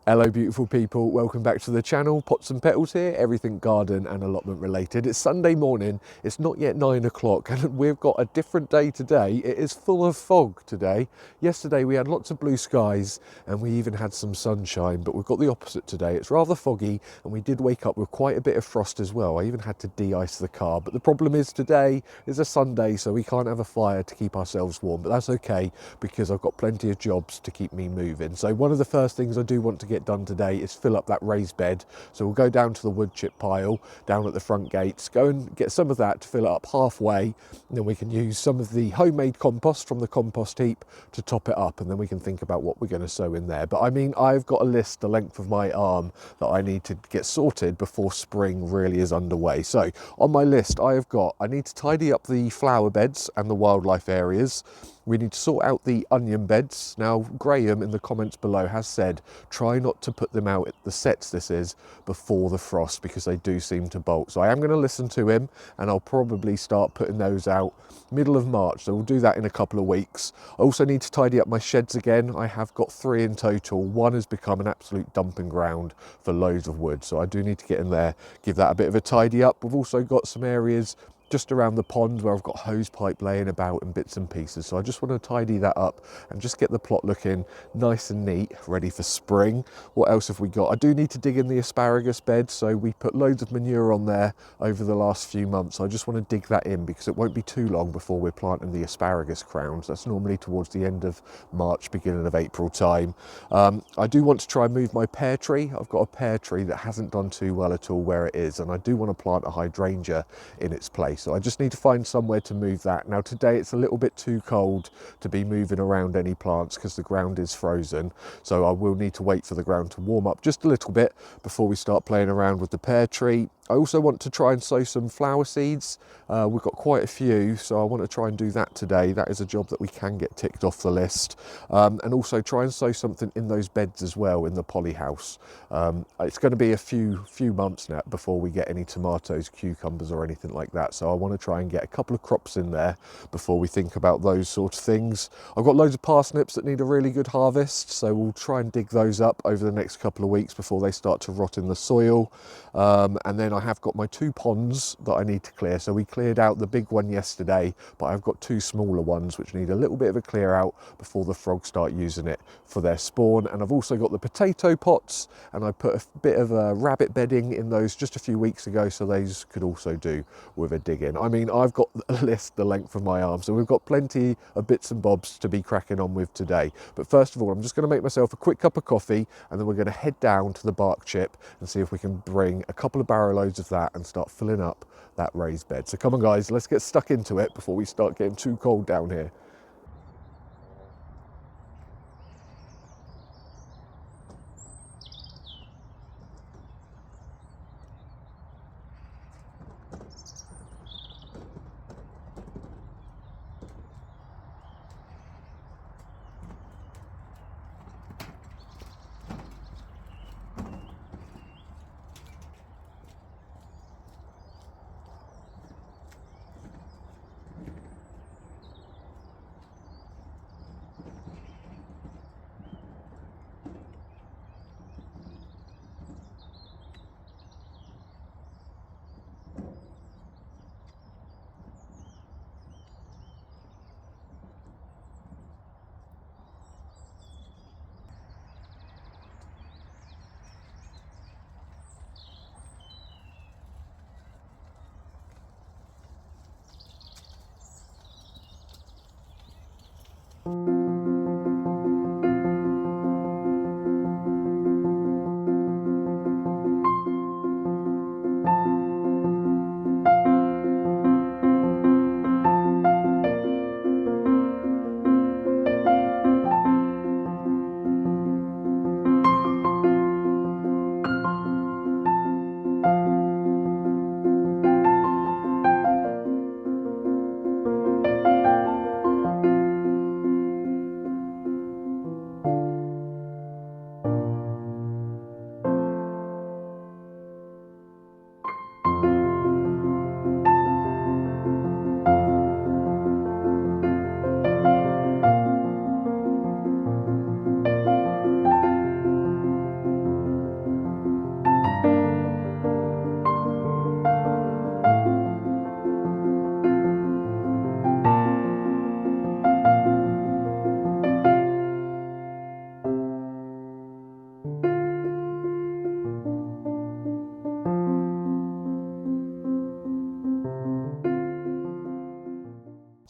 Hello beautiful people, welcome back to the channel. Pots and Petals here, everything garden and allotment related. It's Sunday morning, it's not yet 9 o'clock and we've got a different day today. It is full of fog today. Yesterday we had lots of blue skies and we even had some sunshine, but we've got the opposite today. It's rather foggy and we did wake up with quite a bit of frost as well. I even had to de-ice the car, but the problem is today is a Sunday, so we can't have a fire to keep ourselves warm, but that's okay because I've got plenty of jobs to keep me moving. So one of the first things I do want to get done today is fill up that raised bed. So we'll go down to the wood chip pile down at the front gates, go and get some of that to fill it up halfway, and then we can use some of the homemade compost from the compost heap to top it up, and then we can think about what we're going to sow in there. But I mean, I've got a list the length of my arm that I need to get sorted before spring really is underway. So on my list I need to tidy up the flower beds and the wildlife areas. We need to sort out the onion beds. Now, Graham in the comments below has said, try not to put them out at the sets before the frost because they do seem to bolt. So I am going to listen to him and I'll probably start putting those out middle of March. So we'll do that in a couple of weeks. I also need to tidy up my sheds again. I have got 3 in total. One has become an absolute dumping ground for loads of wood. So I do need to get in there, give that a bit of a tidy up. We've also got some areas just around the pond where I've got hose pipe laying about and bits and pieces. So I just want to tidy that up and just get the plot looking nice and neat, ready for spring. What else have we got? I do need to dig in the asparagus bed. So we put loads of manure on there over the last few months. I just want to dig that in because it won't be too long before we're planting the asparagus crowns. That's normally towards the end of March, beginning of April time. I do want to try and move my pear tree. I've got a pear tree that hasn't done too well at all where it is, and I do want to plant a hydrangea in its place. So I just need to find somewhere to move that. Now today it's a little bit too cold to be moving around any plants because the ground is frozen. So I will need to wait for the ground to warm up just a little bit before we start playing around with the pear tree. I also want to try and sow some flower seeds. We've got quite a few, so I want to try and do that today. That is a job that we can get ticked off the list. And also try and sow something in those beds as well in the polyhouse. It's going to be a few months now before we get any tomatoes, cucumbers or anything like that. So I want to try and get a couple of crops in there before we think about those sort of things. I've got loads of parsnips that need a really good harvest, so we'll try and dig those up over the next couple of weeks before they start to rot in the soil. And then I have got my 2 ponds that I need to clear. So we cleared out the big one yesterday, but I've got 2 smaller ones which need a little bit of a clear out before the frogs start using it for their spawn. And I've also got the potato pots, and I put a bit of rabbit bedding in those just a few weeks ago, so those could also do with a dig in. I mean, I've got a list the length of my arm, so we've got plenty of bits and bobs to be cracking on with today. But first of all, I'm just going to make myself a quick cup of coffee, and then we're going to head down to the bark chip and see if we can bring a couple of barrow loads of that and start filling up that raised bed. So come on guys, let's get stuck into it before we start getting too cold down here.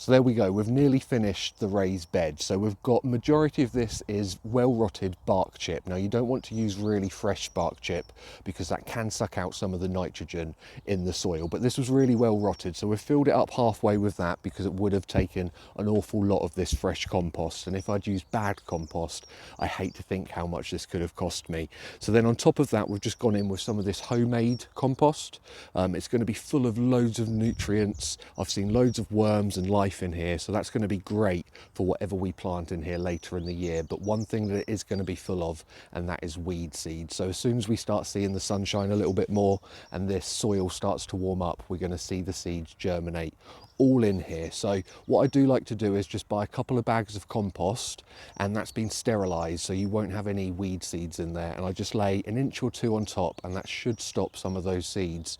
So there we go, we've nearly finished the raised bed. So we've got, majority of this is well rotted bark chip. Now you don't want to use really fresh bark chip because that can suck out some of the nitrogen in the soil, but this was really well rotted, so we've filled it up halfway with that because it would have taken an awful lot of this fresh compost, and if I'd used bad compost, I hate to think how much this could have cost me. So then on top of that, we've just gone in with some of this homemade compost. It's going to be full of loads of nutrients. I've seen loads of worms and life in here, so that's going to be great for whatever we plant in here later in the year. But one thing that it is going to be full of, and that is weed seed. So as soon as we start seeing the sunshine a little bit more and this soil starts to warm up, we're going to see the seeds germinate all in here. So what I do like to do is just buy a couple of bags of compost, and that's been sterilized so you won't have any weed seeds in there, and I just lay an inch or two on top, and that should stop some of those seeds,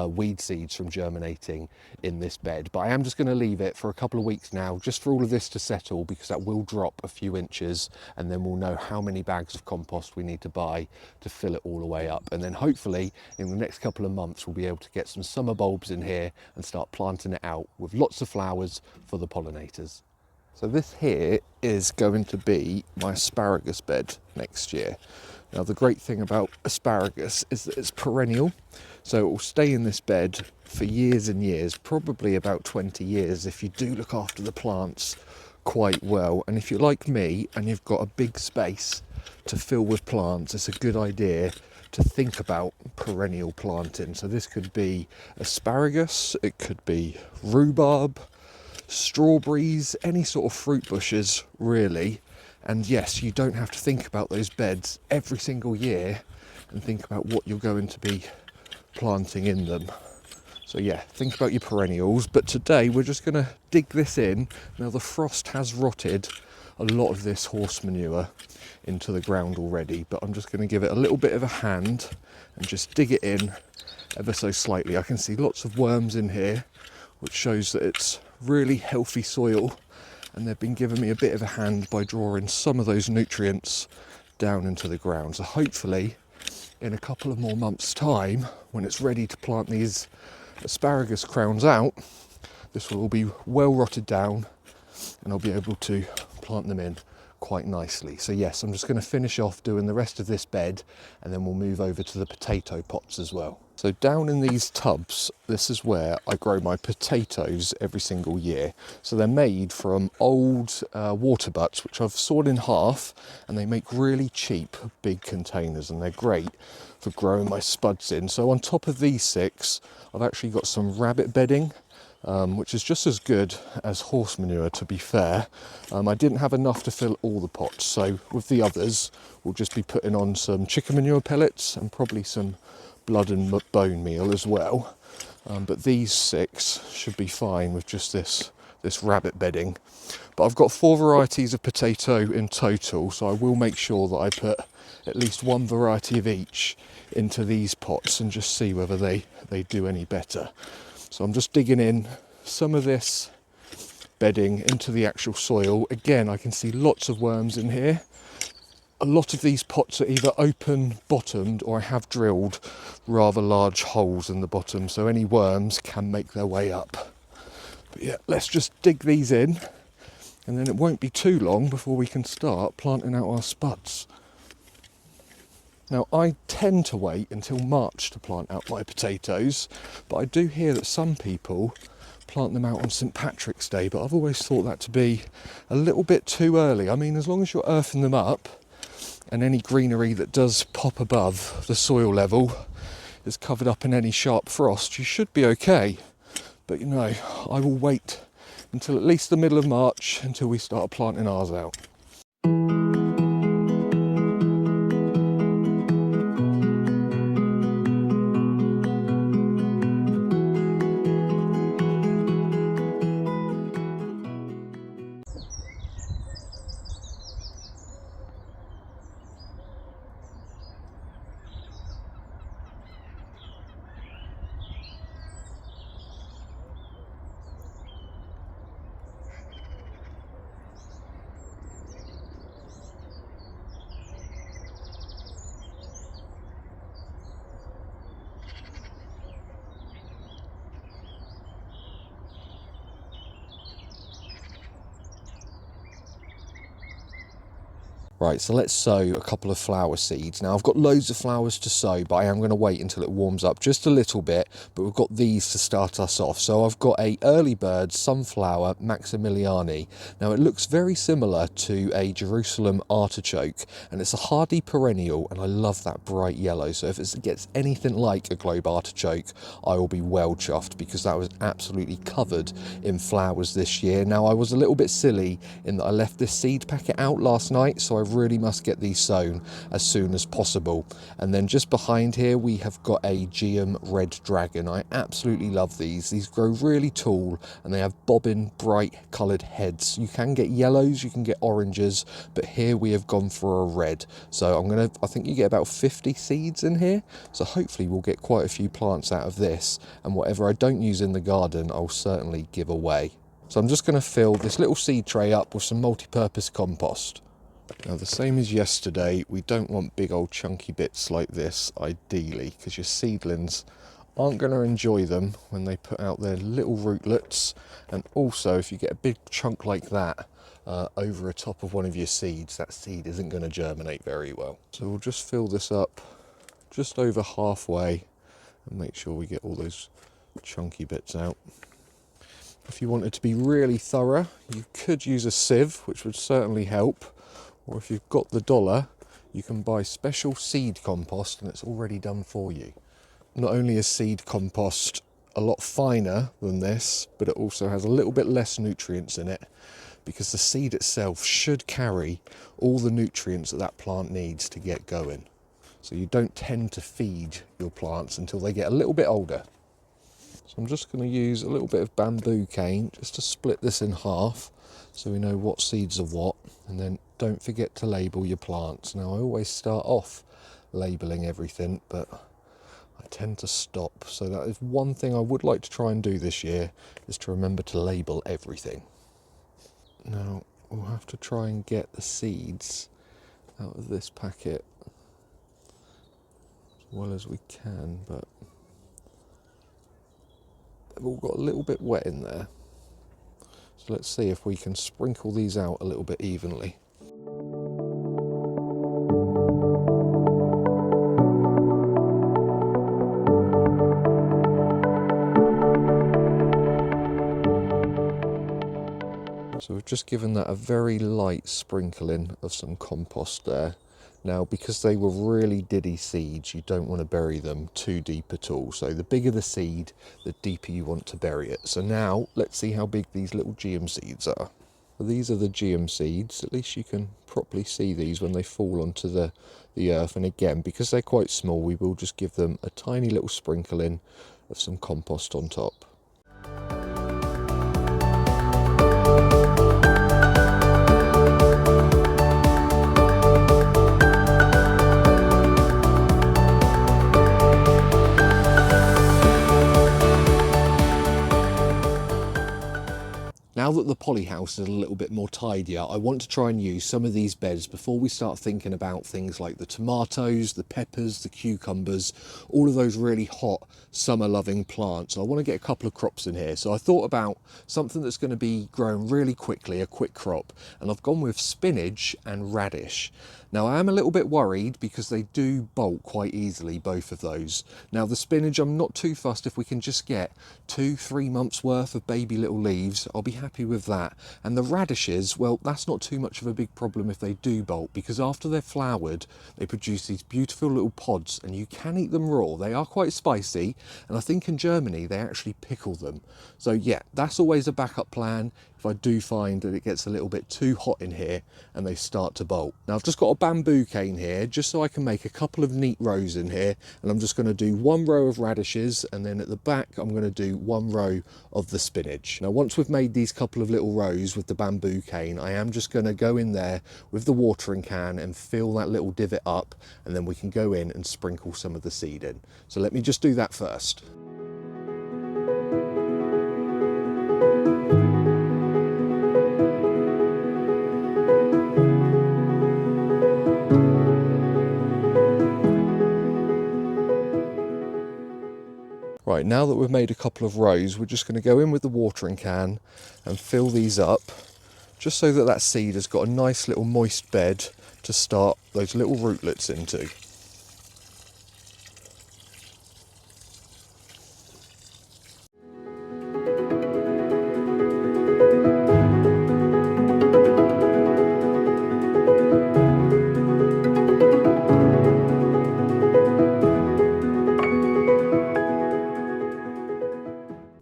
weed seeds, from germinating in this bed. But I am just going to leave it for a couple of weeks now, just for all of this to settle, because that will drop a few inches, and then we'll know how many bags of compost we need to buy to fill it all the way up. And then hopefully in the next couple of months we'll be able to get some summer bulbs in here and start planting it out with lots of flowers for the pollinators. So this here is going to be my asparagus bed next year. Now the great thing about asparagus is that it's perennial, so it will stay in this bed for years and years, probably about 20 years if you do look after the plants quite well. And if you're like me and you've got a big space to fill with plants, it's a good idea to think about perennial planting. So this could be asparagus, it could be rhubarb, strawberries, any sort of fruit bushes really. And yes, you don't have to think about those beds every single year and think about what you're going to be planting in them. So yeah, think about your perennials. But today we're just going to dig this in. Now the frost has rotted a lot of this horse manure into the ground already, but I'm just going to give it a little bit of a hand and just dig it in ever so slightly. I can see lots of worms in here, which shows that it's really healthy soil, and they've been giving me a bit of a hand by drawing some of those nutrients down into the ground. So hopefully in a couple of more months' time, when it's ready to plant these asparagus crowns out, this will all be well rotted down and I'll be able to plant them in quite nicely. So yes, I'm just going to finish off doing the rest of this bed, and then we'll move over to the potato pots as well. So down in these tubs, this is where I grow my potatoes every single year. So they're made from old water butts, which I've sawed in half, and they make really cheap big containers, and they're great for growing my spuds in. So on top of these 6, I've actually got some rabbit bedding, which is just as good as horse manure, to be fair. I didn't have enough to fill all the pots, so with the others we'll just be putting on some chicken manure pellets and probably some blood and bone meal as well. But these 6 should be fine with just this rabbit bedding. But I've got 4 varieties of potato in total, so I will make sure that I put at least 1 variety of each into these pots and just see whether they do any better. So I'm just digging in some of this bedding into the actual soil. Again, I can see lots of worms in here. A lot of these pots are either open bottomed or I have drilled rather large holes in the bottom, so any worms can make their way up. But yeah, let's just dig these in, and then it won't be too long before we can start planting out our spuds. Now I tend to wait until March to plant out my potatoes, but I do hear that some people plant them out on St. Patrick's Day, but I've always thought that to be a little bit too early. I mean, as long as you're earthing them up and any greenery that does pop above the soil level is covered up in any sharp frost, you should be okay. But you know, I will wait until at least the middle of March until we start planting ours out. Right, so let's sow a couple of flower seeds. Now I've got loads of flowers to sow, but I am going to wait until it warms up just a little bit, but we've got these to start us off. So I've got a early bird sunflower Maximiliani. Now it looks very similar to a Jerusalem artichoke, and it's a hardy perennial, and I love that bright yellow. So if it gets anything like a globe artichoke, I will be well chuffed, because that was absolutely covered in flowers this year. Now I was a little bit silly in that I left this seed packet out last night, so I really must get these sown as soon as possible. And then just behind here we have got a Geum Red Dragon. I absolutely love these. These grow really tall and they have bobbing bright coloured heads. You can get yellows, you can get oranges, but here we have gone for a red. So I think you get about 50 seeds in here, so hopefully we'll get quite a few plants out of this, and whatever I don't use in the garden I'll certainly give away. So I'm just going to fill this little seed tray up with some multi-purpose compost. Now the same as yesterday, we don't want big old chunky bits like this ideally, because your seedlings aren't going to enjoy them when they put out their little rootlets. And also if you get a big chunk like that over the top of one of your seeds, that seed isn't going to germinate very well. So we'll just fill this up just over halfway and make sure we get all those chunky bits out. If you wanted to be really thorough, you could use a sieve, which would certainly help. Or if you've got the dollar, you can buy special seed compost and it's already done for you. Not only is seed compost a lot finer than this, but it also has a little bit less nutrients in it, because the seed itself should carry all the nutrients that that plant needs to get going. So you don't tend to feed your plants until they get a little bit older. So I'm just going to use a little bit of bamboo cane just to split this in half, so we know what seeds are what. And then don't forget to label your plants. Now I always start off labeling everything, but I tend to stop. So that is one thing I would like to try and do this year, is to remember to label everything. Now we'll have to try and get the seeds out of this packet as well as we can, but they've all got a little bit wet in there. So let's see if we can sprinkle these out a little bit evenly. So we've just given that a very light sprinkling of some compost there. Now, because they were really diddy seeds, you don't want to bury them too deep at all. So the bigger the seed, the deeper you want to bury it. So now let's see how big these little Geum seeds are. Well, these are the Geum seeds. At least you can properly see these when they fall onto the earth. And again, because they're quite small, we will just give them a tiny little sprinkling of some compost on top. Now that the polyhouse is a little bit more tidier, I want to try and use some of these beds before we start thinking about things like the tomatoes, the peppers, the cucumbers, all of those really hot summer loving plants. I want to get a couple of crops in here. So I thought about something that's going to be grown really quickly, a quick crop, and I've gone with spinach and radish. Now I am a little bit worried because they do bolt quite easily, both of those. Now the spinach, I'm not too fussed. If we can just get 2-3 months worth of baby little leaves, I'll be happy with that. And the radishes, well, that's not too much of a big problem if they do bolt, because after they're flowered, they produce these beautiful little pods and you can eat them raw. They are quite spicy, and I think in Germany they actually pickle them. So yeah, that's always a backup plan if I do find that it gets a little bit too hot in here and they start to bolt. Now I've just got a bamboo cane here just so I can make a couple of neat rows in here, and I'm just going to do one row of radishes, and then at the back I'm going to do one row of the spinach. Now once we've made these couple of little rows with the bamboo cane, I am just going to go in there with the watering can and fill that little divot up, and then we can go in and sprinkle some of the seed in. So let me just do that first. Right, now that we've made a couple of rows, we're just going to go in with the watering can and fill these up just so that that seed has got a nice little moist bed to start those little rootlets into.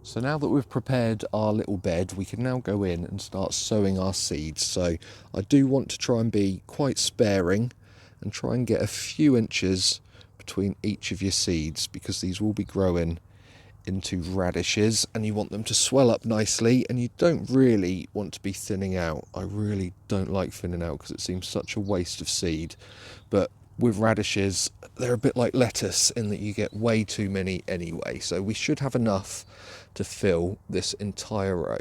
So now that we've prepared our little bed, we can now go in and start sowing our seeds. So I do want to try and be quite sparing and try and get a few inches between each of your seeds, because these will be growing into radishes and you want them to swell up nicely, and you don't really want to be thinning out. I really don't like thinning out because it seems such a waste of seed. But with radishes, they're a bit like lettuce in that you get way too many anyway. So we should have enough to fill this entire row.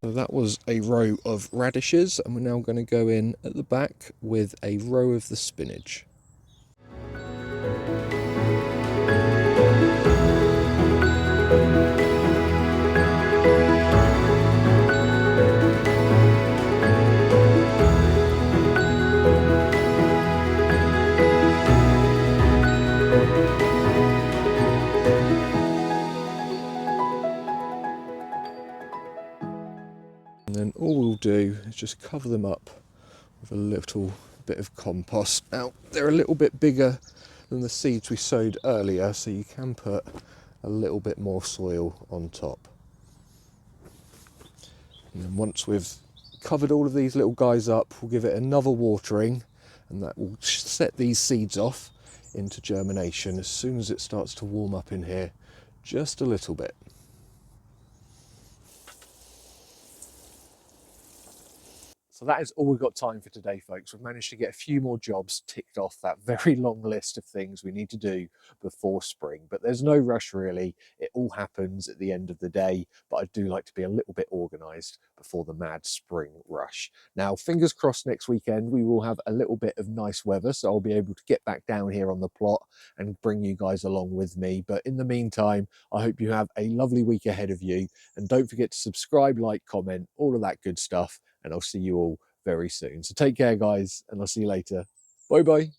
So that was a row of radishes, and we're now going to go in at the back with a row of the spinach. And then all we'll do is just cover them up with a little bit of compost. Now, they're a little bit bigger than the seeds we sowed earlier, so you can put a little bit more soil on top. And then once we've covered all of these little guys up, we'll give it another watering, and that will set these seeds off into germination as soon as it starts to warm up in here just a little bit. So that is all we've got time for today, folks. We've managed to get a few more jobs ticked off that very long list of things we need to do before spring. But there's no rush really. It all happens at the end of the day. But I do like to be a little bit organised before the mad spring rush. Now, fingers crossed next weekend we will have a little bit of nice weather. So I'll be able to get back down here on the plot and bring you guys along with me. But in the meantime, I hope you have a lovely week ahead of you. And don't forget to subscribe, like, comment, all of that good stuff. And I'll see you all very soon. So take care, guys, and I'll see you later. Bye bye.